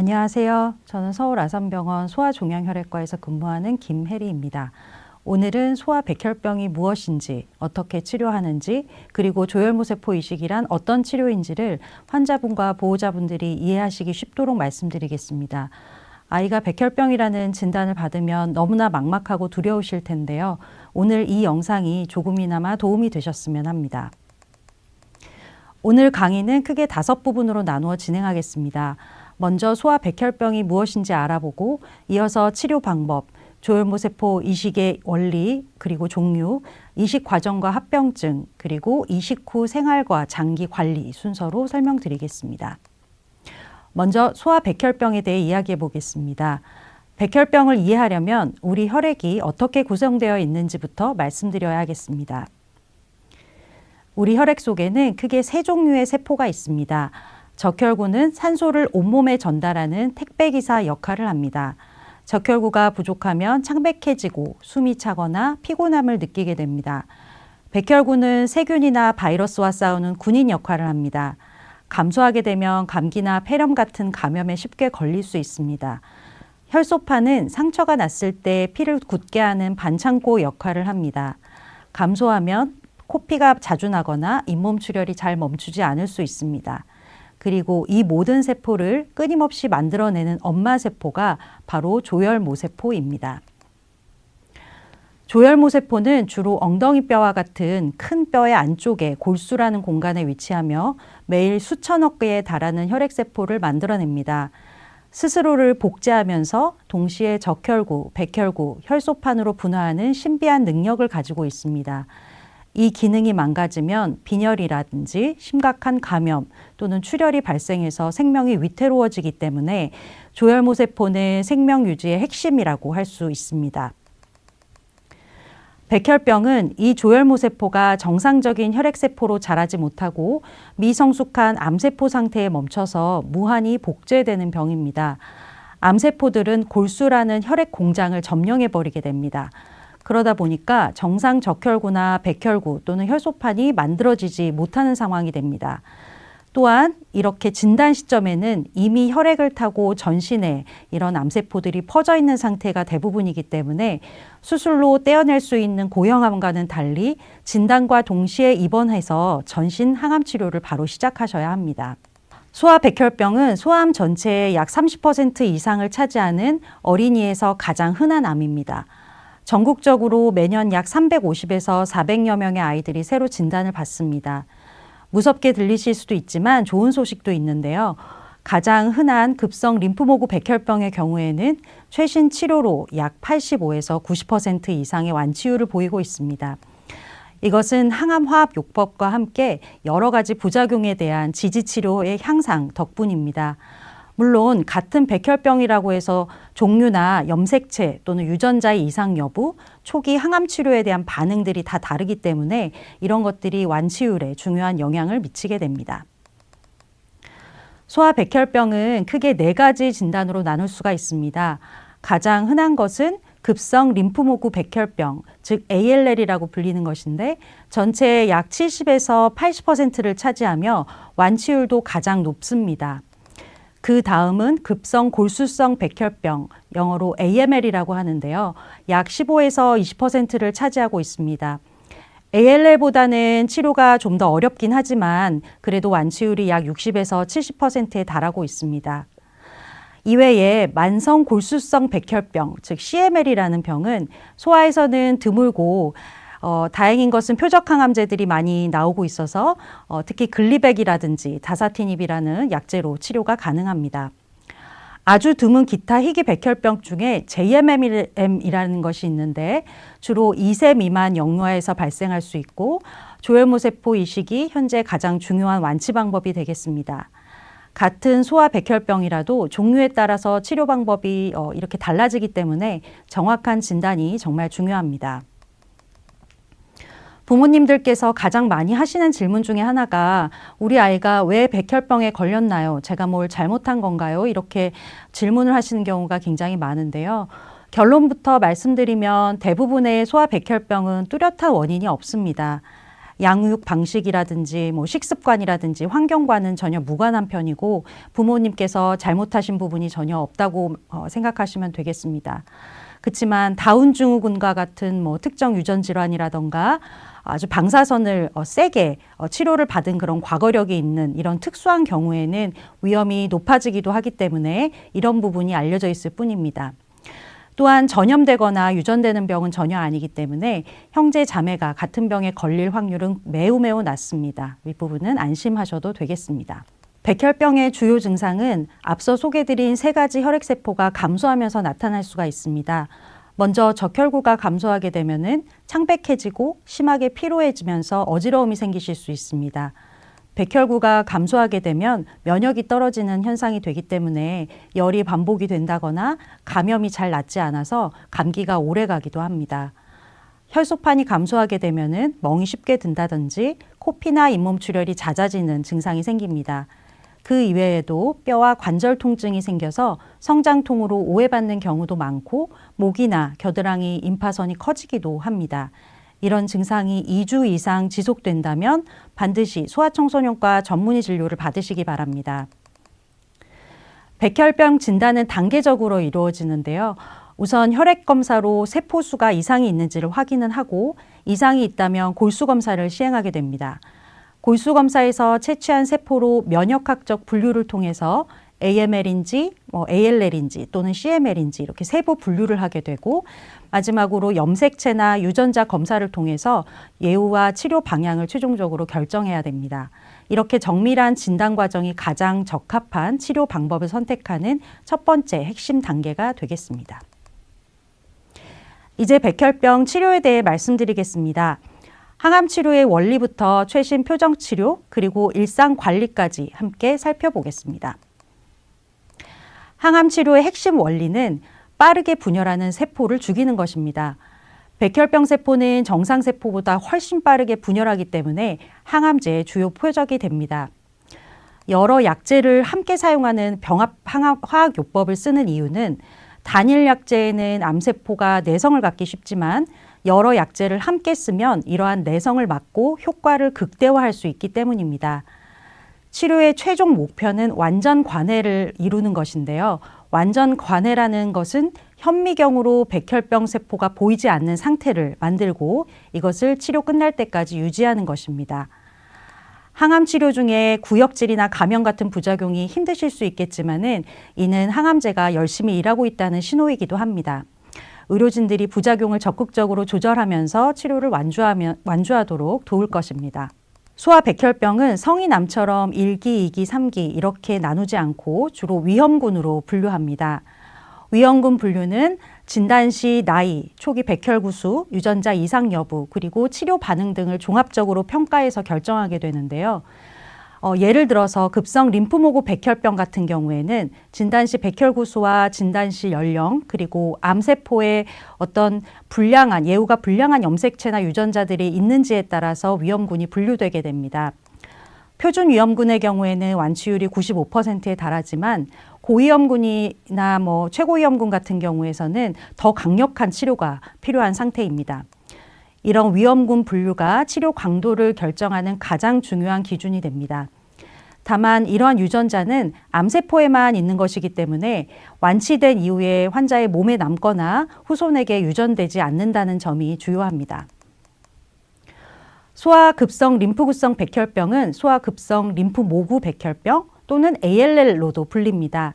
안녕하세요. 저는 서울 아산병원 소아종양혈액과에서 근무하는 김혜리입니다. 오늘은 소아백혈병이 무엇인지, 어떻게 치료하는지, 그리고 조혈모세포 이식이란 어떤 치료인지를 환자분과 보호자분들이 이해하시기 쉽도록 말씀드리겠습니다. 아이가 백혈병이라는 진단을 받으면 너무나 막막하고 두려우실 텐데요. 오늘 이 영상이 조금이나마 도움이 되셨으면 합니다. 오늘 강의는 크게 5부분으로 나누어 진행하겠습니다. 먼저 소아백혈병이 무엇인지 알아보고 이어서 치료 방법, 조혈모세포 이식의 원리, 그리고 종류, 이식 과정과 합병증, 그리고 이식 후 생활과 장기 관리 순서로 설명드리겠습니다. 먼저 소아백혈병에 대해 이야기해 보겠습니다. 백혈병을 이해하려면 우리 혈액이 어떻게 구성되어 있는지부터 말씀드려야 하겠습니다. 우리 혈액 속에는 크게 3종류의 세포가 있습니다. 적혈구는 산소를 온몸에 전달하는 택배기사 역할을 합니다. 적혈구가 부족하면 창백해지고 숨이 차거나 피곤함을 느끼게 됩니다. 백혈구는 세균이나 바이러스와 싸우는 군인 역할을 합니다. 감소하게 되면 감기나 폐렴 같은 감염에 쉽게 걸릴 수 있습니다. 혈소판은 상처가 났을 때 피를 굳게 하는 반창고 역할을 합니다. 감소하면 코피가 자주 나거나 잇몸 출혈이 잘 멈추지 않을 수 있습니다. 그리고 이 모든 세포를 끊임없이 만들어내는 엄마 세포가 바로 조혈모세포입니다. 조혈모세포는 주로 엉덩이 뼈와 같은 큰 뼈의 안쪽에 골수라는 공간에 위치하며 매일 수천억 개에 달하는 혈액세포를 만들어냅니다. 스스로를 복제하면서 동시에 적혈구, 백혈구, 혈소판으로 분화하는 신비한 능력을 가지고 있습니다. 이 기능이 망가지면 빈혈이라든지 심각한 감염 또는 출혈이 발생해서 생명이 위태로워지기 때문에 조혈모세포는 생명 유지의 핵심이라고 할 수 있습니다. 백혈병은 이 조혈모세포가 정상적인 혈액세포로 자라지 못하고 미성숙한 암세포 상태에 멈춰서 무한히 복제되는 병입니다. 암세포들은 골수라는 혈액 공장을 점령해버리게 됩니다. 그러다 보니까 정상 적혈구나 백혈구 또는 혈소판이 만들어지지 못하는 상황이 됩니다. 또한 이렇게 진단 시점에는 이미 혈액을 타고 전신에 이런 암세포들이 퍼져 있는 상태가 대부분이기 때문에 수술로 떼어낼 수 있는 고형암과는 달리 진단과 동시에 입원해서 전신 항암 치료를 바로 시작하셔야 합니다. 소아백혈병은 소아암 전체의 약 30% 이상을 차지하는 어린이에서 가장 흔한 암입니다. 전국적으로 매년 약 350에서 400여 명의 아이들이 새로 진단을 받습니다. 무섭게 들리실 수도 있지만 좋은 소식도 있는데요. 가장 흔한 급성 림프모구 백혈병의 경우에는 최신 치료로 약 85에서 90% 이상의 완치율을 보이고 있습니다. 이것은 항암화합요법과 함께 여러 가지 부작용에 대한 지지치료의 향상 덕분입니다. 물론 같은 백혈병이라고 해서 종류나 염색체 또는 유전자의 이상 여부, 초기 항암 치료에 대한 반응들이 다 다르기 때문에 이런 것들이 완치율에 중요한 영향을 미치게 됩니다. 소아백혈병은 크게 4가지 진단으로 나눌 수가 있습니다. 가장 흔한 것은 급성 림프모구 백혈병, 즉 ALL이라고 불리는 것인데 전체의 약 70에서 80%를 차지하며 완치율도 가장 높습니다. 그 다음은 급성 골수성 백혈병, 영어로 AML이라고 하는데요. 약 15에서 20%를 차지하고 있습니다. ALL보다는 치료가 좀 더 어렵긴 하지만 그래도 완치율이 약 60에서 70%에 달하고 있습니다. 이외에 만성 골수성 백혈병, 즉 CML이라는 병은 소아에서는 드물고 다행인 것은 표적항암제들이 많이 나오고 있어서 특히 글리백이라든지 다사티닙이라는 약제로 치료가 가능합니다. 아주 드문 기타 희귀 백혈병 중에 JMM이라는 것이 있는데 주로 2세 미만 영유아에서 발생할 수 있고 조혈모세포 이식이 현재 가장 중요한 완치 방법이 되겠습니다. 같은 소아백혈병이라도 종류에 따라서 치료 방법이 이렇게 달라지기 때문에 정확한 진단이 정말 중요합니다. 부모님들께서 가장 많이 하시는 질문 중에 하나가 우리 아이가 왜 백혈병에 걸렸나요? 제가 뭘 잘못한 건가요? 이렇게 질문을 하시는 경우가 굉장히 많은데요. 결론부터 말씀드리면 대부분의 소아백혈병은 뚜렷한 원인이 없습니다. 양육 방식이라든지 뭐 식습관이라든지 환경과는 전혀 무관한 편이고 부모님께서 잘못하신 부분이 전혀 없다고 생각하시면 되겠습니다. 그렇지만 다운 증후군과 같은 뭐 특정 유전 질환이라던가 아주 방사선을 세게 치료를 받은 그런 과거력이 있는 이런 특수한 경우에는 위험이 높아지기도 하기 때문에 이런 부분이 알려져 있을 뿐입니다. 또한 전염되거나 유전되는 병은 전혀 아니기 때문에 형제 자매가 같은 병에 걸릴 확률은 매우 낮습니다. 윗부분은 안심하셔도 되겠습니다. 백혈병의 주요 증상은 앞서 소개드린 3가지 혈액세포가 감소하면서 나타날 수가 있습니다. 먼저 적혈구가 감소하게 되면은 창백해지고 심하게 피로해지면서 어지러움이 생기실 수 있습니다. 백혈구가 감소하게 되면 면역이 떨어지는 현상이 되기 때문에 열이 반복이 된다거나 감염이 잘 낫지 않아서 감기가 오래 가기도 합니다. 혈소판이 감소하게 되면은 멍이 쉽게 든다든지 코피나 잇몸 출혈이 잦아지는 증상이 생깁니다. 그 이외에도 뼈와 관절 통증이 생겨서 성장통으로 오해받는 경우도 많고 목이나 겨드랑이, 임파선이 커지기도 합니다. 이런 증상이 2주 이상 지속된다면 반드시 소아청소년과 전문의 진료를 받으시기 바랍니다. 백혈병 진단은 단계적으로 이루어지는데요. 우선 혈액 검사로 세포수가 이상이 있는지를 확인은 하고 이상이 있다면 골수 검사를 시행하게 됩니다. 골수 검사에서 채취한 세포로 면역학적 분류를 통해서 AML인지 ALL인지 또는 CML인지 이렇게 세부 분류를 하게 되고 마지막으로 염색체나 유전자 검사를 통해서 예후와 치료 방향을 최종적으로 결정해야 됩니다. 이렇게 정밀한 진단 과정이 가장 적합한 치료 방법을 선택하는 첫 번째 핵심 단계가 되겠습니다. 이제 백혈병 치료에 대해 말씀드리겠습니다. 항암 치료의 원리부터 최신 표적 치료 그리고 일상 관리까지 함께 살펴보겠습니다. 항암 치료의 핵심 원리는 빠르게 분열하는 세포를 죽이는 것입니다. 백혈병 세포는 정상 세포보다 훨씬 빠르게 분열하기 때문에 항암제의 주요 표적이 됩니다. 여러 약제를 함께 사용하는 병합 화학요법을 쓰는 이유는 단일 약제에는 암세포가 내성을 갖기 쉽지만 여러 약제를 함께 쓰면 이러한 내성을 막고 효과를 극대화할 수 있기 때문입니다. 치료의 최종 목표는 완전 관해를 이루는 것인데요. 완전 관해라는 것은 현미경으로 백혈병 세포가 보이지 않는 상태를 만들고 이것을 치료 끝날 때까지 유지하는 것입니다. 항암 치료 중에 구역질이나 감염 같은 부작용이 힘드실 수 있겠지만은 이는 항암제가 열심히 일하고 있다는 신호이기도 합니다. 의료진들이 부작용을 적극적으로 조절하면서 치료를 완주하도록 도울 것입니다. 소아 백혈병은 성인암처럼 1기, 2기, 3기 이렇게 나누지 않고 주로 위험군으로 분류합니다. 위험군 분류는 진단 시 나이, 초기 백혈구 수, 유전자 이상 여부, 그리고 치료 반응 등을 종합적으로 평가해서 결정하게 되는데요. 예를 들어서 급성 림프모구 백혈병 같은 경우에는 진단 시 백혈구 수와 진단 시 연령 그리고 암세포의 어떤 예후가 불량한 염색체나 유전자들이 있는지에 따라서 위험군이 분류되게 됩니다. 표준 위험군의 경우에는 완치율이 95%에 달하지만 고위험군이나 최고위험군 같은 경우에서는 더 강력한 치료가 필요한 상태입니다. 이런 위험군 분류가 치료 강도를 결정하는 가장 중요한 기준이 됩니다. 다만 이러한 유전자는 암세포에만 있는 것이기 때문에 완치된 이후에 환자의 몸에 남거나 후손에게 유전되지 않는다는 점이 주요합니다. 소아급성 림프구성 백혈병은 소아급성 림프모구 백혈병 또는 ALL로도 불립니다.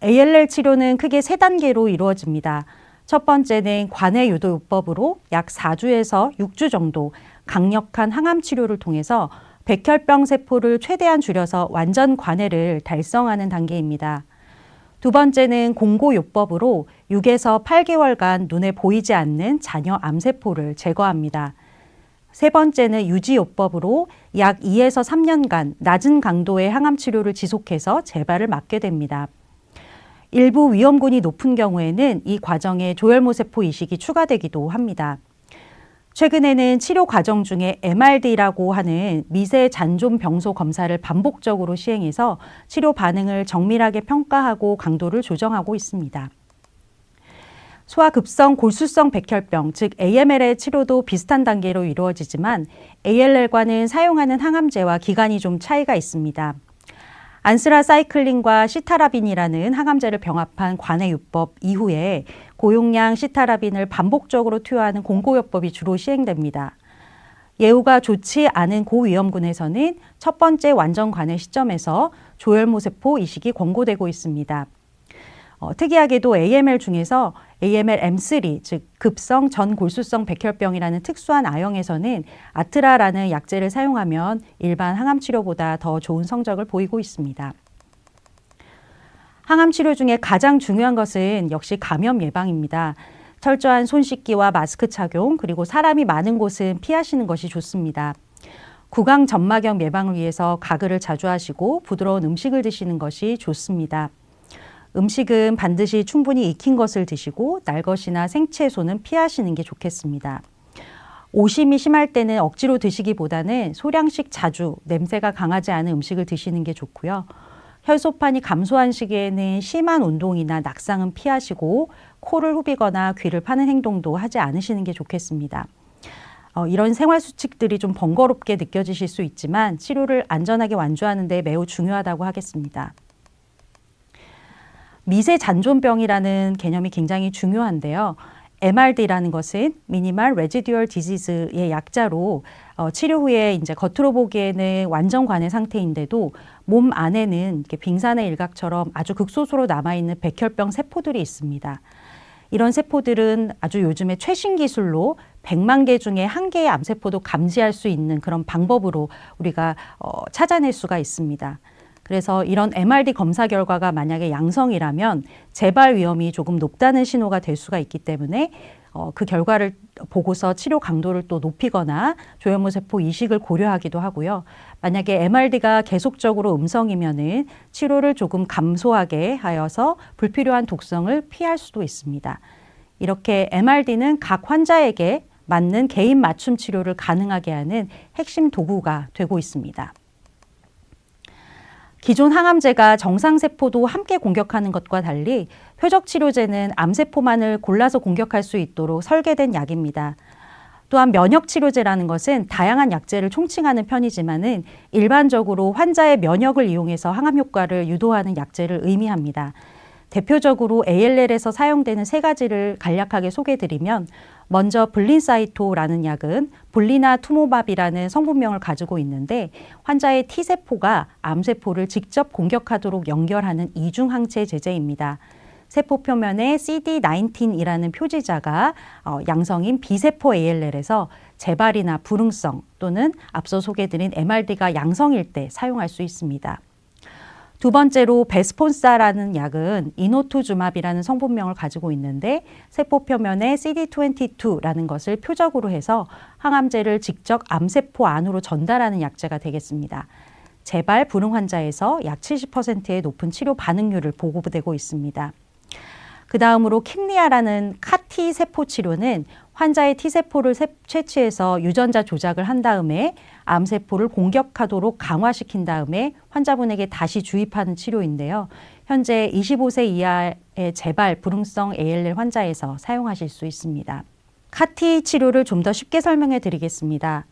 ALL 치료는 크게 3단계로 이루어집니다. 첫 번째는 관해 유도요법으로 약 4주에서 6주 정도 강력한 항암 치료를 통해서 백혈병 세포를 최대한 줄여서 완전 관해를 달성하는 단계입니다. 두 번째는 공고요법으로 6에서 8개월간 눈에 보이지 않는 자녀 암세포를 제거합니다. 세 번째는 유지요법으로 약 2에서 3년간 낮은 강도의 항암 치료를 지속해서 재발을 막게 됩니다. 일부 위험군이 높은 경우에는 이 과정에 조혈모세포 이식이 추가되기도 합니다. 최근에는 치료 과정 중에 MRD라고 하는 미세 잔존 병소 검사를 반복적으로 시행해서 치료 반응을 정밀하게 평가하고 강도를 조정하고 있습니다. 소아급성 골수성 백혈병, 즉 AML의 치료도 비슷한 단계로 이루어지지만 ALL과는 사용하는 항암제와 기간이 좀 차이가 있습니다. 안스라사이클린과 시타라빈이라는 항암제를 병합한 관해요법 이후에 고용량 시타라빈을 반복적으로 투여하는 공고요법이 주로 시행됩니다. 예후가 좋지 않은 고위험군에서는 첫 번째 완전 관해 시점에서 조혈모세포 이식이 권고되고 있습니다. 특이하게도 AML 중에서 AML M3, 즉 급성 전골수성 백혈병이라는 특수한 A형에서는 아트라라는 약제를 사용하면 일반 항암 치료보다 더 좋은 성적을 보이고 있습니다. 항암 치료 중에 가장 중요한 것은 역시 감염 예방입니다. 철저한 손 씻기와 마스크 착용, 그리고 사람이 많은 곳은 피하시는 것이 좋습니다. 구강 점막염 예방을 위해서 가글을 자주 하시고 부드러운 음식을 드시는 것이 좋습니다. 음식은 반드시 충분히 익힌 것을 드시고 날것이나 생채소는 피하시는 게 좋겠습니다. 오심이 심할 때는 억지로 드시기보다는 소량씩 자주 냄새가 강하지 않은 음식을 드시는 게 좋고요. 혈소판이 감소한 시기에는 심한 운동이나 낙상은 피하시고 코를 후비거나 귀를 파는 행동도 하지 않으시는 게 좋겠습니다. 이런 생활 수칙들이 좀 번거롭게 느껴지실 수 있지만 치료를 안전하게 완주하는 데 매우 중요하다고 하겠습니다. 미세 잔존병이라는 개념이 굉장히 중요한데요. MRD라는 것은 Minimal Residual Disease의 약자로 치료 후에 이제 겉으로 보기에는 완전 관해 상태인데도 몸 안에는 이렇게 빙산의 일각처럼 아주 극소수로 남아있는 백혈병 세포들이 있습니다. 이런 세포들은 아주 요즘에 최신 기술로 100만 개 중에 1개의 암세포도 감지할 수 있는 그런 방법으로 우리가 찾아낼 수가 있습니다. 그래서 이런 MRD 검사 결과가 만약에 양성이라면 재발 위험이 조금 높다는 신호가 될 수가 있기 때문에 그 결과를 보고서 치료 강도를 또 높이거나 조혈모세포 이식을 고려하기도 하고요. 만약에 MRD가 계속적으로 음성이면은 치료를 조금 감소하게 하여서 불필요한 독성을 피할 수도 있습니다. 이렇게 MRD는 각 환자에게 맞는 개인 맞춤 치료를 가능하게 하는 핵심 도구가 되고 있습니다. 기존 항암제가 정상세포도 함께 공격하는 것과 달리 표적치료제는 암세포만을 골라서 공격할 수 있도록 설계된 약입니다. 또한 면역치료제라는 것은 다양한 약제를 총칭하는 편이지만은 일반적으로 환자의 면역을 이용해서 항암 효과를 유도하는 약제를 의미합니다. 대표적으로 ALL에서 사용되는 세 가지를 간략하게 소개해드리면 먼저 블린사이토라는 약은 블리나투모밥이라는 성분명을 가지고 있는데 환자의 T세포가 암세포를 직접 공격하도록 연결하는 이중항체 제제입니다. 세포 표면에 CD19이라는 표지자가 양성인 B세포 ALL에서 재발이나 불응성 또는 앞서 소개해드린 MRD가 양성일 때 사용할 수 있습니다. 두 번째로 베스폰사라는 약은 이노투주맙이라는 성분명을 가지고 있는데 세포 표면에 CD22라는 것을 표적으로 해서 항암제를 직접 암세포 안으로 전달하는 약제가 되겠습니다. 재발 불응 환자에서 약 70%의 높은 치료 반응률을 보고되고 있습니다. 그 다음으로 킴리아라는 CAR-T 세포 치료는 환자의 T세포를 채취해서 유전자 조작을 한 다음에 암세포를 공격하도록 강화시킨 다음에 환자분에게 다시 주입하는 치료인데요. 현재 25세 이하의 재발 불응성 ALL 환자에서 사용하실 수 있습니다. CAR-T 치료를 좀 더 쉽게 설명해 드리겠습니다.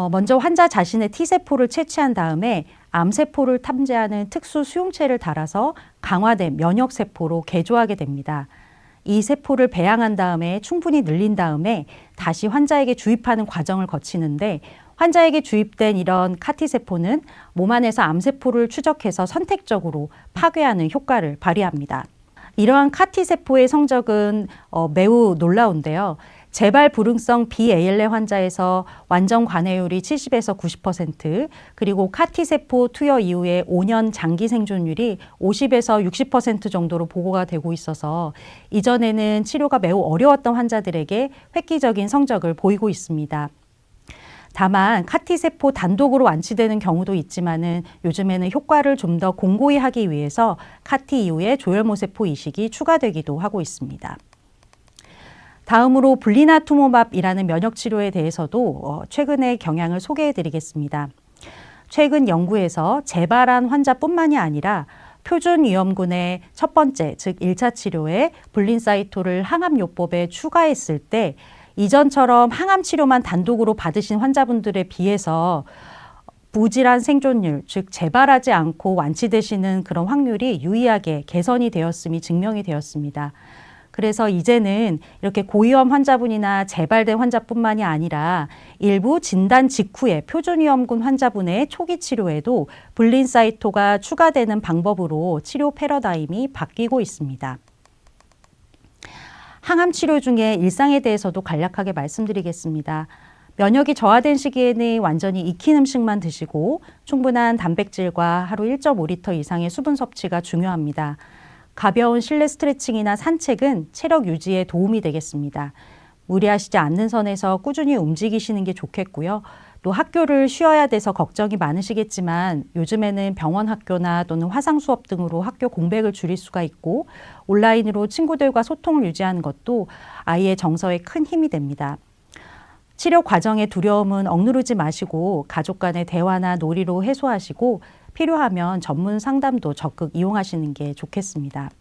먼저 환자 자신의 T세포를 채취한 다음에 암세포를 탐지하는 특수 수용체를 달아서 강화된 면역세포로 개조하게 됩니다. 이 세포를 배양한 다음에 충분히 늘린 다음에 다시 환자에게 주입하는 과정을 거치는데 환자에게 주입된 이런 CAR-T 세포는 몸 안에서 암세포를 추적해서 선택적으로 파괴하는 효과를 발휘합니다. 이러한 CAR-T 세포의 성적은 매우 놀라운데요. 재발 불응성 BALL 환자에서 완전 관해율이 70에서 90%, 그리고 CAR-T 세포 투여 이후에 5년 장기 생존율이 50에서 60% 정도로 보고가 되고 있어서 이전에는 치료가 매우 어려웠던 환자들에게 획기적인 성적을 보이고 있습니다. 다만 CAR-T 세포 단독으로 완치되는 경우도 있지만은 요즘에는 효과를 좀 더 공고히 하기 위해서 CAR-T 이후에 조혈모세포 이식이 추가되기도 하고 있습니다. 다음으로 블리나투모밥이라는 면역치료에 대해서도 최근의 경향을 소개해 드리겠습니다. 최근 연구에서 재발한 환자뿐만이 아니라 표준위험군의 첫 번째, 즉 1차 치료에 블린사이토를 항암요법에 추가했을 때 이전처럼 항암 치료만 단독으로 받으신 환자분들에 비해서 부질환 생존율, 즉 재발하지 않고 완치되시는 그런 확률이 유의하게 개선이 되었음이 증명이 되었습니다. 그래서 이제는 이렇게 고위험 환자분이나 재발된 환자뿐만이 아니라 일부 진단 직후에 표준위험군 환자분의 초기 치료에도 블린사이토가 추가되는 방법으로 치료 패러다임이 바뀌고 있습니다. 항암 치료 중에 일상에 대해서도 간략하게 말씀드리겠습니다. 면역이 저하된 시기에는 완전히 익힌 음식만 드시고 충분한 단백질과 하루 1.5리터 이상의 수분 섭취가 중요합니다. 가벼운 실내 스트레칭이나 산책은 체력 유지에 도움이 되겠습니다. 무리하시지 않는 선에서 꾸준히 움직이시는 게 좋겠고요. 또 학교를 쉬어야 돼서 걱정이 많으시겠지만 요즘에는 병원 학교나 또는 화상 수업 등으로 학교 공백을 줄일 수가 있고 온라인으로 친구들과 소통을 유지하는 것도 아이의 정서에 큰 힘이 됩니다. 치료 과정의 두려움은 억누르지 마시고 가족 간의 대화나 놀이로 해소하시고 필요하면 전문 상담도 적극 이용하시는 게 좋겠습니다.